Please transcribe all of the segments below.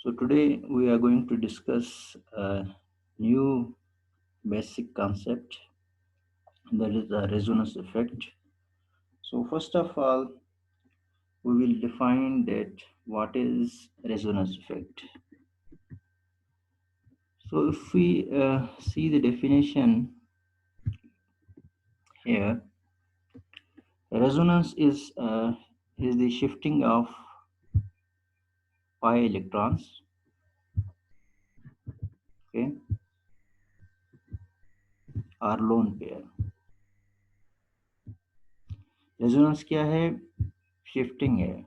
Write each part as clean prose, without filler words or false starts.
So today we are going to discuss a new basic concept, that is the resonance effect. So first of all, we will define that what is resonance effect. So if we see the definition here, resonance is the shifting of pi electrons, okay, or lone pair. Resonance क्या है? Shifting है।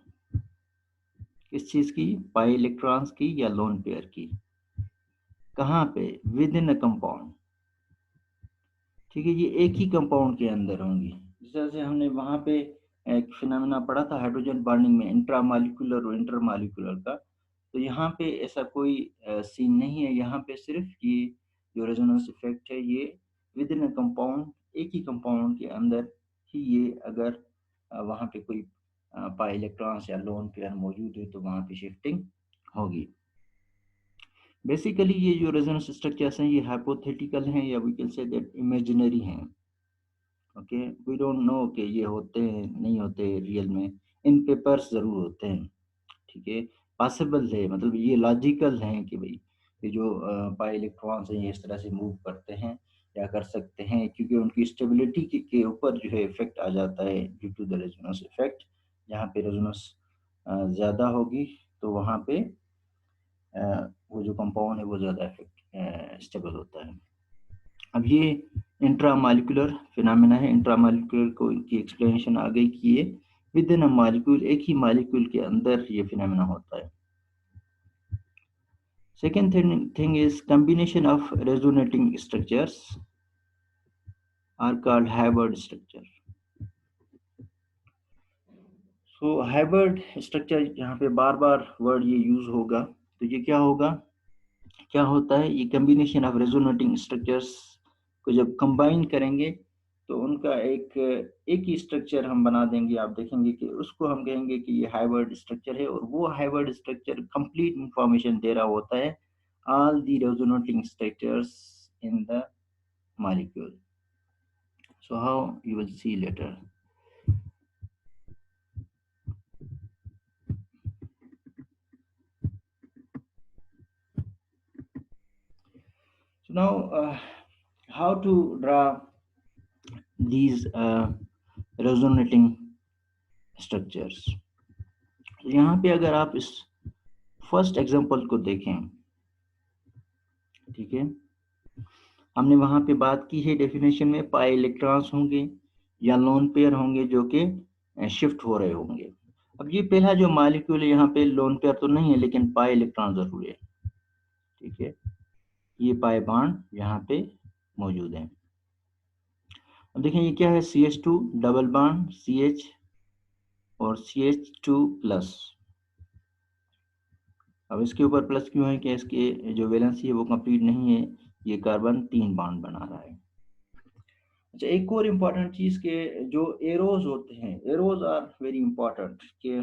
किस चीज की? Pi electrons की या lone pair की। कहाँ पे? With in a compound. ठीक है, ये एक ही कंपाउंड के अंदर होंगी। जिस तरह से हमने वहां पे एक फिनोमेना पढ़ा था हाइड्रोजन बॉन्डिंग में, इंट्रामॉलिक्यूलर और इंटरमॉलिक्यूलर का। तो यहाँ पे ऐसा कोई सीन नहीं है। यहाँ पे सिर्फ ये जो रेजोनेंस इफेक्ट है, ये विद इन अ कंपाउंड, एक ही कंपाउंड के अंदर ही ये अगर वहाँ पे कोई पाई इलेक्ट्रॉन्स या लोन पेयर मौजूद है तो वहाँ पे शिफ्टिंग होगी। बेसिकली ये जो रेजोनेंस स्ट्रक्चर्स हैं ये हाइपोथेटिकल हैं, या we can say that imaginary हैं। ओके, वी डोंट नो कि ये होते हैं नहीं होते रियल में। इन पेपर्स जरूर होते हैं। ठीक है, पॉसिबल है, मतलब ये लॉजिकल है कि भाई ये जो पाई इलेक्ट्रॉन्स हैं ये इस तरह से मूव करते हैं या कर सकते हैं, क्योंकि उनकी स्टेबिलिटी के ऊपर जो है इफेक्ट आ जाता है due to the resonance effect. जहाँ पे रेजोनेंस ज़्यादा होगी तो वहाँ पे वो जो कंपाउंड है वो ज़्यादा इफेक्ट स्टेबल होता है। अब ये इंट्रामॉलिक्यूलर फिनोमेना है। इंट्रामॉलिक्यूलर को की एक्सप्लेनेशन आ गई कि ये विद इन अ मॉलिक्यूल, एक ही मॉलिक्यूल के अंदर ये फिनोमेना होता है। Second thing is combination of resonating structures are called hybrid structure. So hybrid structure, यहाँ पे बार बार वर्ड ये यूज होगा, तो ये क्या होगा, क्या होता है? ये कम्बिनेशन ऑफ रेजोनेटिंग स्ट्रक्चर्स को जब कंबाइन करेंगे तो उनका एक ही स्ट्रक्चर हम बना देंगे। आप देखेंगे कि उसको हम कहेंगे कि ये हाइब्रिड स्ट्रक्चर है, और वो हाइब्रिड स्ट्रक्चर कंप्लीट इंफॉर्मेशन दे रहा होता है all the resonating structures in the molecule. So how you will see later. So now how to draw these resonating structures. तो यहाँ पे अगर आप इस फर्स्ट एग्जांपल को देखें, ठीक है, हमने वहां पे बात की है डेफिनेशन में, पाई इलेक्ट्रॉन्स होंगे या लोन पेयर होंगे जो कि शिफ्ट हो रहे होंगे। अब ये पहला जो मॉलिक्यूल है यहाँ पे लोन पेयर तो नहीं है, लेकिन पाई इलेक्ट्रॉन जरूर है। ठीक है, ये पाई बॉन्ड यहाँ पे मौजूद है। अब देखें ये क्या है, CH2 डबल बॉन्ड CH और CH2 प्लस। अब इसके ऊपर प्लस क्यों है कि इसके जो वैलेंसी है वो कंप्लीट नहीं है, ये कार्बन 3 बॉन्ड बना रहा है। अच्छा, एक और इम्पॉर्टेंट चीज के जो एरोज होते हैं, एरोज आर वेरी इंपॉर्टेंट। कि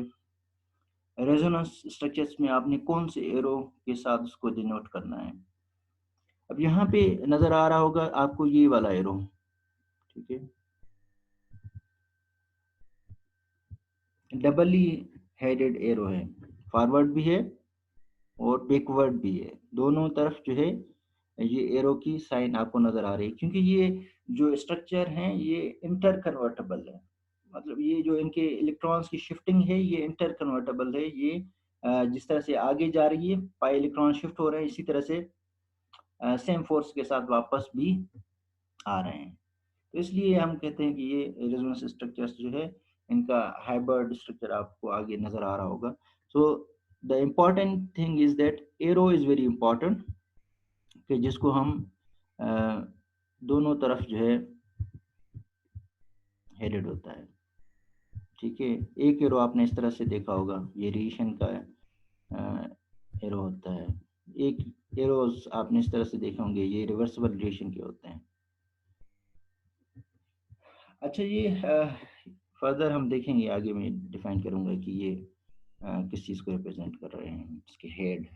रेजोनेंस स्ट्रक्चर्स में आपने कौन से एरो के साथ उसको डिनोट करना है। अब यहाँ पे नजर आ रहा होगा आपको ये वाला एरो, ठीक है, डबली हेडेड एरो है, फॉरवर्ड भी है और बैकवर्ड भी है। दोनों तरफ जो है ये एरो की साइन आपको नजर आ रही है, क्योंकि ये जो स्ट्रक्चर हैं ये इंटर कन्वर्टेबल है। मतलब ये जो इनके इलेक्ट्रॉन्स की शिफ्टिंग है ये इंटर कन्वर्टेबल है। ये जिस तरह से आगे जा रही है पाई इलेक्ट्रॉन शिफ्ट हो रहे हैं, इसी तरह से सेम फोर्स के साथ वापस भी आ रहे हैं। तो इसलिए हम कहते हैं कि ये रेजोनेंस स्ट्रक्चर्स जो है इनका हाइब्रिड स्ट्रक्चर आपको आगे नजर आ रहा होगा। So the important thing is that arrow is very important, कि जिसको हम दोनों तरफ जो है हेडेड होता है। ठीक है, एक एरो आपने इस तरह से देखा होगा, ये रेडिएशन का एरो होता है। एक एरोस आपने इस तरह से देखे होंगे, ये रिवर्सिबल रेडिएशन के होते हैं। अच्छा, ये फर्दर हम देखेंगे, आगे मैं डिफाइन करूंगा कि ये किस चीज़ को रिप्रेजेंट कर रहे हैं, इसके हेड।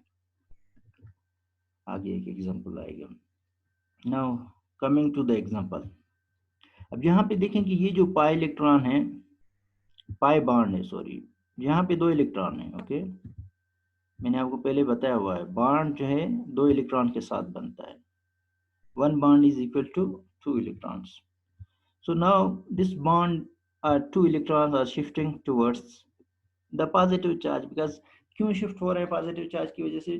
आगे एक एग्जांपल आएगा। Now coming to the example, अब यहाँ पे देखें कि ये जो पाई इलेक्ट्रॉन है, पाई बॉन्ड है, सॉरी, यहाँ पे 2 इलेक्ट्रॉन है। ओके, मैंने आपको पहले बताया हुआ है बॉन्ड जो है 2 इलेक्ट्रॉन के साथ बनता है। 1 bond is equal to 2 electrons. So now this bond, 2 electrons are shifting towards the positive charge, because क्यों शिफ्ट हो रहे हैं पॉजिटिव चार्ज की वजह से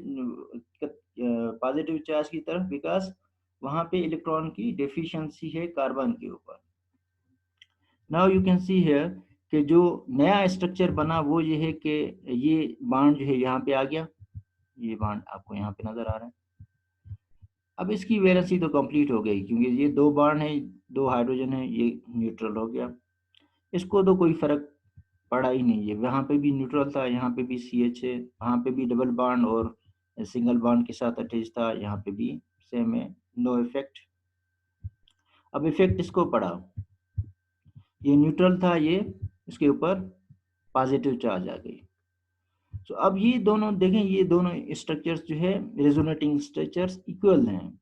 पॉजिटिव चार्ज की तरफ, बिकॉज वहां पे इलेक्ट्रॉन की डेफिशिएंसी है कार्बन के ऊपर। Now you can see here कि जो नया स्ट्रक्चर बना वो ये है कि ये बॉन्ड जो है यहाँ पे आ गया, ये बॉन्ड आपको यहाँ पे नजर आ रहा है। अब इसकी वैलेंसी तो कंप्लीट हो गई, क्योंकि ये 2 बॉन्ड है, 2 हाइड्रोजन है, ये न्यूट्रल हो गया। इसको तो कोई फर्क पड़ा ही नहीं है, वहाँ पे भी न्यूट्रल था, यहाँ पे भी CH है, वहाँ पे भी डबल बॉन्ड और सिंगल बॉन्ड के साथ अटैच था, यहाँ पे भी सेम है, नो इफेक्ट। अब इफेक्ट इसको पड़ा, ये न्यूट्रल था, ये इसके ऊपर पॉजिटिव चार्ज आ गई। तो अब ये दोनों देखें, ये दोनों स्ट्रक्चर्स जो है रेजोनेटिंग स्ट्रक्चर्स इक्वल हैं।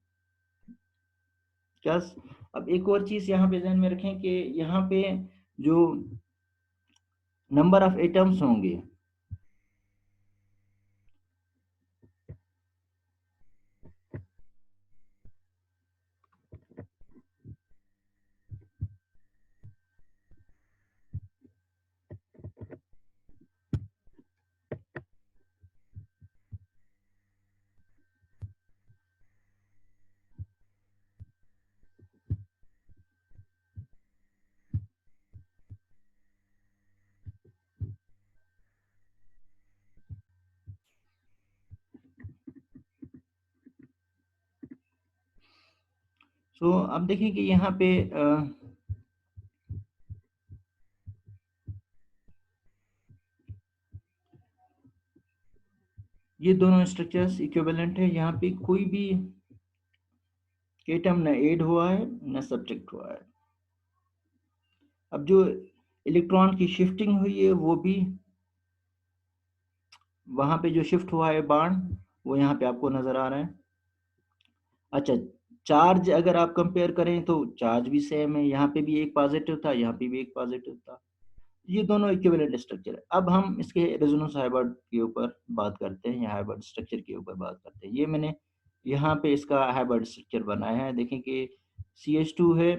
क्या? अब एक और चीज यहाँ पे ध्यान में रखें कि यहाँ पे जो नंबर ऑफ एटम्स होंगे, सो अब देखिए कि यहाँ पे ये दोनों स्ट्रक्चर्स इक्विवेलेंट है, यहाँ पे कोई भी एटम न ऐड हुआ है न सब्ट्रैक्ट हुआ है। अब जो इलेक्ट्रॉन की शिफ्टिंग हुई है वो भी, वहां पे जो शिफ्ट हुआ है बॉन्ड, वो यहाँ पे आपको नजर आ रहा है। अच्छा, चार्ज अगर आप कंपेयर करें तो चार्ज भी सेम है, यहाँ पे भी एक पॉजिटिव था, यहाँ पे भी एक पॉजिटिव था, ये दोनों इक्विवेलेंट स्ट्रक्चर है। अब हम इसके रेजोनेंस हाइब्रिड के ऊपर बात करते हैं, या हाइब्रिड स्ट्रक्चर के ऊपर बात करते हैं। ये मैंने यहाँ पे इसका हाइब्रिड स्ट्रक्चर बनाया है, देखें कि CH2 है,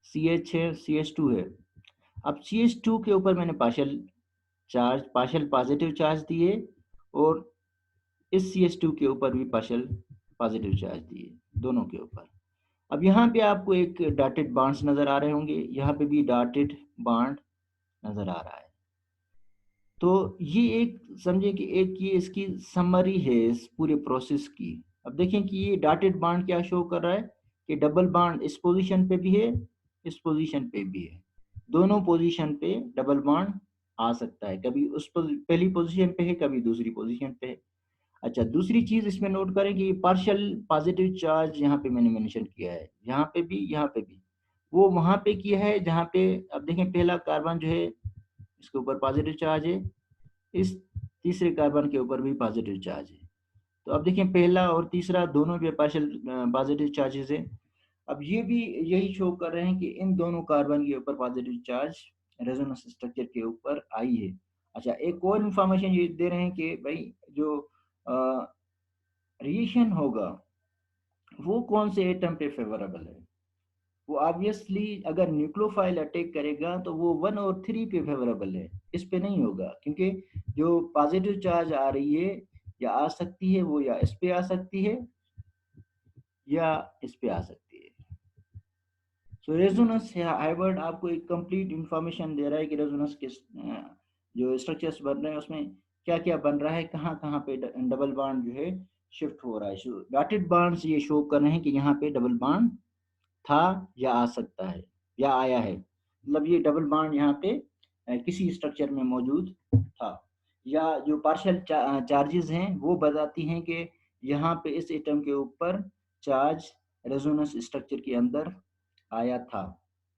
CH है, CH2 है। अब CH2 के ऊपर मैंने पार्शियल पॉजिटिव चार्ज दिए, और इस CH2 के ऊपर भी पार्शियल पॉजिटिव चार्ज दिए, दोनों के ऊपर। अब यहाँ पे आपको एक डॉटेड बॉन्ड्स नजर आ रहे होंगे, यहाँ पे भी डॉटेड बॉन्ड नजर आ रहा है। तो ये एक समझे कि एक ये इसकी समरी है इस पूरे प्रोसेस की। अब देखें कि ये डॉटेड बॉन्ड क्या शो कर रहा है कि डबल बॉन्ड इस पोजीशन पे भी है, इस पोजीशन पे भी है, दोनों पोजीशन पे डबल बॉन्ड आ सकता है, कभी उस पहली पोजीशन पे है, कभी दूसरी पोजीशन पे है। अच्छा, दूसरी चीज इसमें नोट करें कि पार्शियल पॉजिटिव चार्ज यहाँ पे मैंने मेंशन किया है, यहाँ पे भी, यहाँ पे भी, वो वहां पे किया है जहाँ पे, अब देखें पहला कार्बन जो है इसके ऊपर पॉजिटिव चार्ज है, इस तीसरे कार्बन के ऊपर भी पॉजिटिव चार्ज है। तो अब देखें पहला और तीसरा दोनों पे पार्शियल पॉजिटिव चार्जेस है। अब ये भी यही शो कर रहे हैं कि इन दोनों कार्बन के ऊपर पॉजिटिव चार्ज रेजोनेंस स्ट्रक्चर के ऊपर आई है। अच्छा, एक और इंफॉर्मेशन ये दे रहे हैं कि भाई जो रिएक्शन होगा वो कौन से एटम पे फेवरेबल है। वो ऑब्वियसली अगर न्यूक्लियोफाइल अटैक करेगा तो वो 1 और 3 पे फेवरेबल है, इस पे नहीं होगा, क्योंकि जो पॉजिटिव चार्ज आ रही है या आ सकती है, वो या इस पे आ सकती है या इस पे आ सकती है। सो रेजोनेंस हाइब्रिड आपको एक कंप्लीट इंफॉर्मेशन दे रहा है कि रेजोनेंस के जो स्ट्रक्चर्स बन रहे हैं उसमें क्या क्या बन रहा है, कहाँ कहाँ पे डबल बॉन्ड जो है शिफ्ट हो रहा है। डॉटेड बॉन्ड्स ये शो कर रहे हैं कि यहाँ पे डबल बॉन्ड था या आ सकता है या आया है, मतलब ये डबल बॉन्ड यहाँ पे किसी स्ट्रक्चर में मौजूद था। या जो पार्शियल चार्जेस हैं वो बताती हैं कि यहाँ पे इस एटम के ऊपर चार्ज रेजोनेंस स्ट्रक्चर के अंदर आया था।